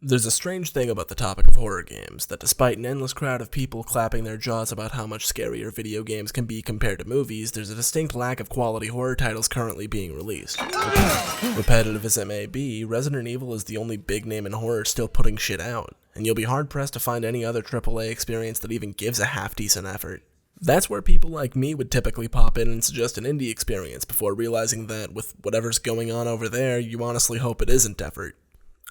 There's a strange thing about the topic of horror games, that despite an endless crowd of people clapping their jaws about how much scarier video games can be compared to movies, there's a distinct lack of quality horror titles currently being released. Repetitive as it may be, Resident Evil is the only big name in horror still putting shit out, and you'll be hard-pressed to find any other AAA experience that even gives a half-decent effort. That's where people like me would typically pop in and suggest an indie experience before realizing that, with whatever's going on over there, you honestly hope it isn't effort.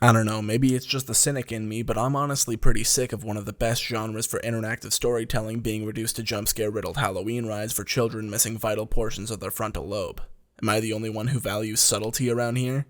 I don't know, maybe it's just the cynic in me, but I'm honestly pretty sick of one of the best genres for interactive storytelling being reduced to jump-scare-riddled Halloween rides for children missing vital portions of their frontal lobe. Am I the only one who values subtlety around here?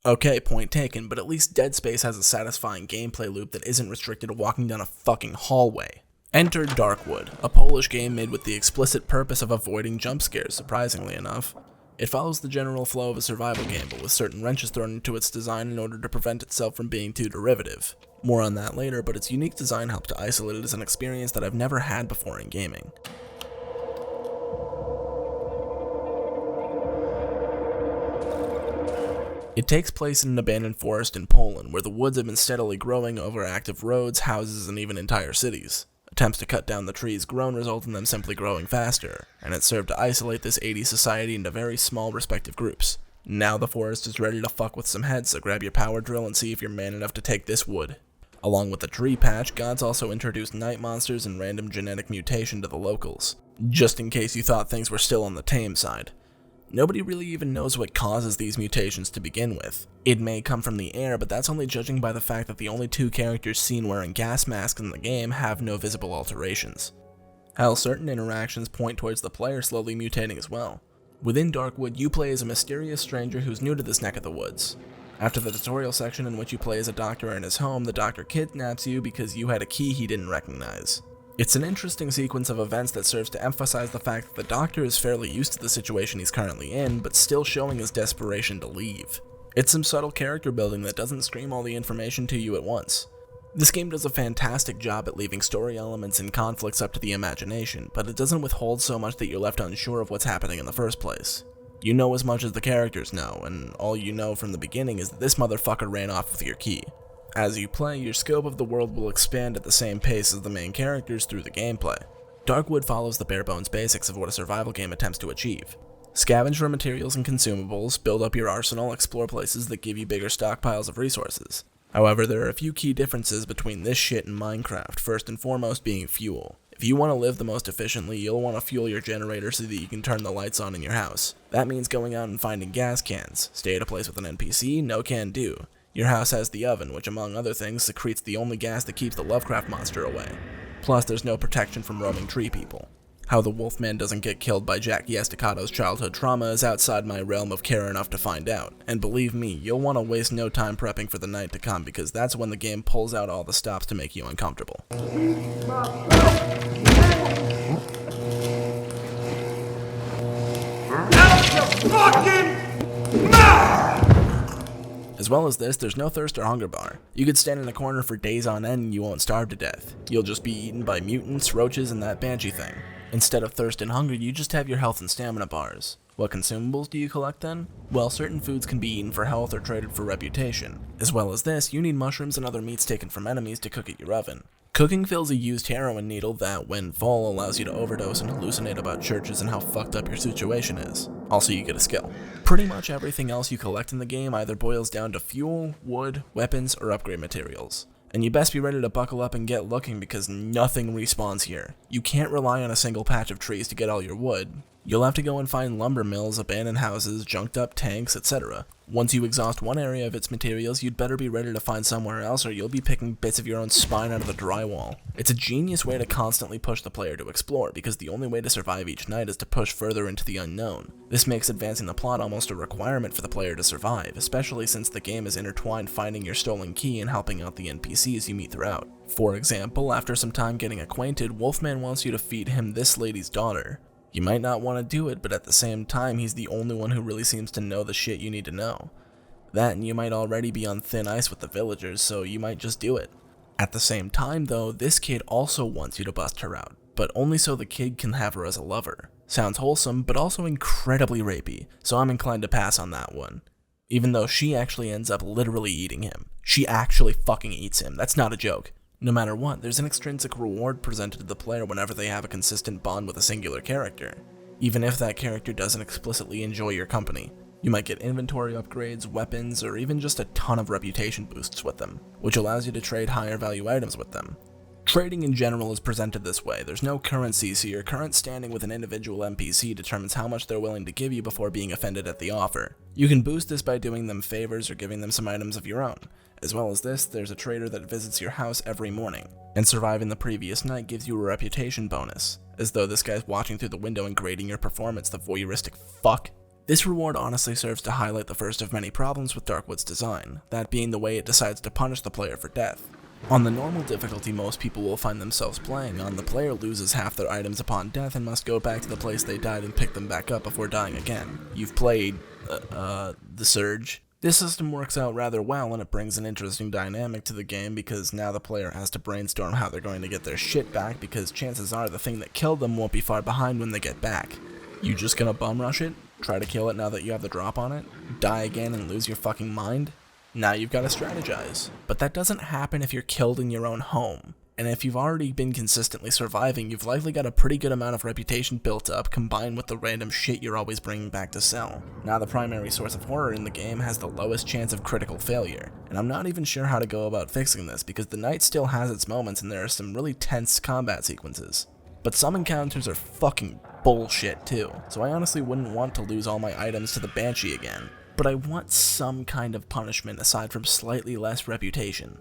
Okay, point taken, but at least Dead Space has a satisfying gameplay loop that isn't restricted to walking down a fucking hallway. Enter Darkwood, a Polish game made with the explicit purpose of avoiding jump scares, surprisingly enough. It follows the general flow of a survival game, but with certain wrenches thrown into its design in order to prevent itself from being too derivative. More on that later, but its unique design helped to isolate it as an experience that I've never had before in gaming. It takes place in an abandoned forest in Poland, where the woods have been steadily growing over active roads, houses, and even entire cities. Attempts to cut down the trees grown result in them simply growing faster, and it served to isolate this 80s society into very small respective groups. Now the forest is ready to fuck with some heads, so grab your power drill and see if you're man enough to take this wood. Along with the tree patch, gods also introduced night monsters and random genetic mutation to the locals, just in case you thought things were still on the tame side. Nobody really even knows what causes these mutations to begin with. It may come from the air, but that's only judging by the fact that the only two characters seen wearing gas masks in the game have no visible alterations. Hell, certain interactions point towards the player slowly mutating as well. Within Darkwood, you play as a mysterious stranger who's new to this neck of the woods. After the tutorial section in which you play as a doctor in his home, the doctor kidnaps you because you had a key he didn't recognize. It's an interesting sequence of events that serves to emphasize the fact that the doctor is fairly used to the situation he's currently in, but still showing his desperation to leave. It's some subtle character building that doesn't scream all the information to you at once. This game does a fantastic job at leaving story elements and conflicts up to the imagination, but it doesn't withhold so much that you're left unsure of what's happening in the first place. You know as much as the characters know, and all you know from the beginning is that this motherfucker ran off with your key. As you play, your scope of the world will expand at the same pace as the main characters through the gameplay. Darkwood follows the bare-bones basics of what a survival game attempts to achieve. Scavenge for materials and consumables, build up your arsenal, explore places that give you bigger stockpiles of resources. However, there are a few key differences between this shit and Minecraft, first and foremost being fuel. If you want to live the most efficiently, you'll want to fuel your generator so that you can turn the lights on in your house. That means going out and finding gas cans. Stay at a place with an NPC? No can do. Your house has the oven, which among other things secretes the only gas that keeps the Lovecraft monster away. Plus, there's no protection from roaming tree people. How the Wolfman doesn't get killed by Jackie Estacado's childhood trauma is outside my realm of care enough to find out, and believe me, you'll want to waste no time prepping for the night to come because that's when the game pulls out all the stops to make you uncomfortable. As well as this, there's no thirst or hunger bar. You could stand in a corner for days on end and you won't starve to death. You'll just be eaten by mutants, roaches, and that banshee thing. Instead of thirst and hunger, you just have your health and stamina bars. What consumables do you collect then? Well, certain foods can be eaten for health or traded for reputation. As well as this, you need mushrooms and other meats taken from enemies to cook at your oven. Cooking fills a used heroin needle that, when full, allows you to overdose and hallucinate about churches and how fucked up your situation is. Also, you get a skill. Pretty much everything else you collect in the game either boils down to fuel, wood, weapons, or upgrade materials. And you best be ready to buckle up and get looking because nothing respawns here. You can't rely on a single patch of trees to get all your wood. You'll have to go and find lumber mills, abandoned houses, junked up tanks, etc. Once you exhaust one area of its materials, you'd better be ready to find somewhere else or you'll be picking bits of your own spine out of the drywall. It's a genius way to constantly push the player to explore, because the only way to survive each night is to push further into the unknown. This makes advancing the plot almost a requirement for the player to survive, especially since the game is intertwined finding your stolen key and helping out the NPCs you meet throughout. For example, after some time getting acquainted, Wolfman wants you to feed him this lady's daughter. You might not want to do it, but at the same time, he's the only one who really seems to know the shit you need to know. That and you might already be on thin ice with the villagers, so you might just do it. At the same time though, this kid also wants you to bust her out, but only so the kid can have her as a lover. Sounds wholesome, but also incredibly rapey, so I'm inclined to pass on that one. even though she actually ends up literally eating him. She actually fucking eats him. That's not a joke. No matter what, there's an extrinsic reward presented to the player whenever they have a consistent bond with a singular character, even if that character doesn't explicitly enjoy your company. You might get inventory upgrades, weapons, or even just a ton of reputation boosts with them, which allows you to trade higher value items with them. Trading in general is presented this way. There's no currency, so your current standing with an individual NPC determines how much they're willing to give you before being offended at the offer. You can boost this by doing them favors or giving them some items of your own. As well as this, there's a trader that visits your house every morning, and surviving the previous night gives you a reputation bonus, as though this guy's watching through the window and grading your performance, the voyeuristic fuck. This reward honestly serves to highlight the first of many problems with Darkwood's design, that being the way it decides to punish the player for death. On the normal difficulty most people will find themselves playing on, the player loses half their items upon death and must go back to the place they died and pick them back up before dying again. You've played, The Surge. This system works out rather well, and it brings an interesting dynamic to the game because now the player has to brainstorm how they're going to get their shit back, because chances are the thing that killed them won't be far behind when they get back. You just gonna bum rush it? Try to kill it now that you have the drop on it? Die again and lose your fucking mind? Now you've got to strategize. But that doesn't happen if you're killed in your own home. And if you've already been consistently surviving, you've likely got a pretty good amount of reputation built up, combined with the random shit you're always bringing back to sell. Now the primary source of horror in the game has the lowest chance of critical failure, and I'm not even sure how to go about fixing this, because the night still has its moments and there are some really tense combat sequences. But some encounters are fucking bullshit too, so I honestly wouldn't want to lose all my items to the Banshee again. But I want some kind of punishment aside from slightly less reputation.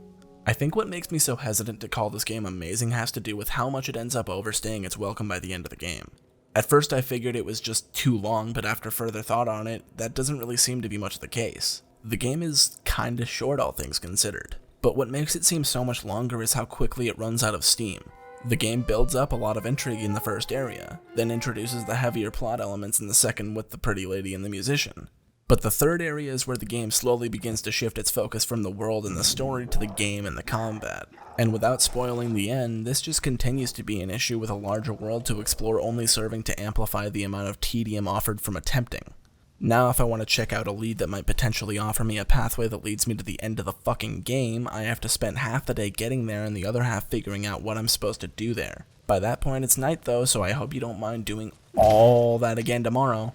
I think what makes me so hesitant to call this game amazing has to do with how much it ends up overstaying its welcome by the end of the game. At first I figured it was just too long, but after further thought on it, that doesn't really seem to be much the case. The game is kinda short, all things considered. But what makes it seem so much longer is how quickly it runs out of steam. The game builds up a lot of intrigue in the first area, then introduces the heavier plot elements in the second with the pretty lady and the musician. But the third area is where the game slowly begins to shift its focus from the world and the story to the game and the combat. And without spoiling the end, this just continues to be an issue with a larger world to explore, only serving to amplify the amount of tedium offered from attempting. Now if I want to check out a lead that might potentially offer me a pathway that leads me to the end of the fucking game, I have to spend half the day getting there and the other half figuring out what I'm supposed to do there. By that point it's night though, so I hope you don't mind doing all that again tomorrow.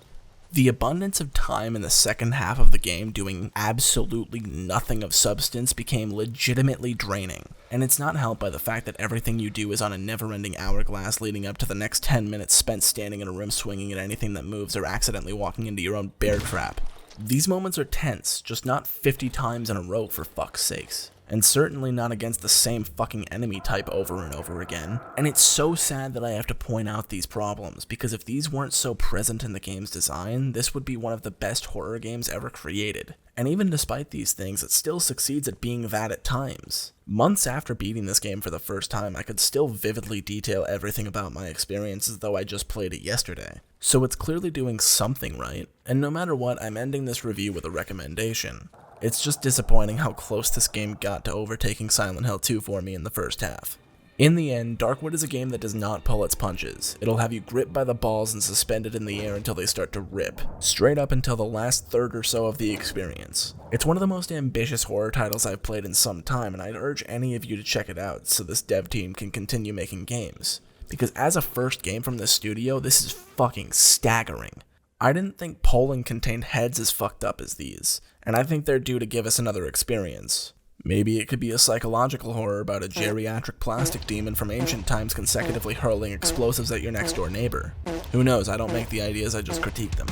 The abundance of time in the second half of the game doing absolutely nothing of substance became legitimately draining, and it's not helped by the fact that everything you do is on a never-ending hourglass leading up to the next 10 minutes spent standing in a room swinging at anything that moves or accidentally walking into your own bear trap. These moments are tense, just not 50 times in a row for fuck's sakes. And certainly not against the same fucking enemy type over and over again. And it's so sad that I have to point out these problems, because if these weren't so present in the game's design, this would be one of the best horror games ever created. And even despite these things, it still succeeds at being that at times. Months after beating this game for the first time, I could still vividly detail everything about my experience as though I just played it yesterday. So it's clearly doing something right, and no matter what, I'm ending this review with a recommendation. It's just disappointing how close this game got to overtaking Silent Hill 2 for me in the first half. In the end, Darkwood is a game that does not pull its punches. It'll have you gripped by the balls and suspended in the air until they start to rip, straight up until the last third or so of the experience. It's one of the most ambitious horror titles I've played in some time, and I'd urge any of you to check it out so this dev team can continue making games. Because as a first game from this studio, this is fucking staggering. I didn't think Poland contained heads as fucked up as these, and I think they're due to give us another experience. Maybe it could be a psychological horror about a geriatric plastic demon from ancient times consecutively hurling explosives at your next door neighbor. Who knows, I don't make the ideas, I just critique them.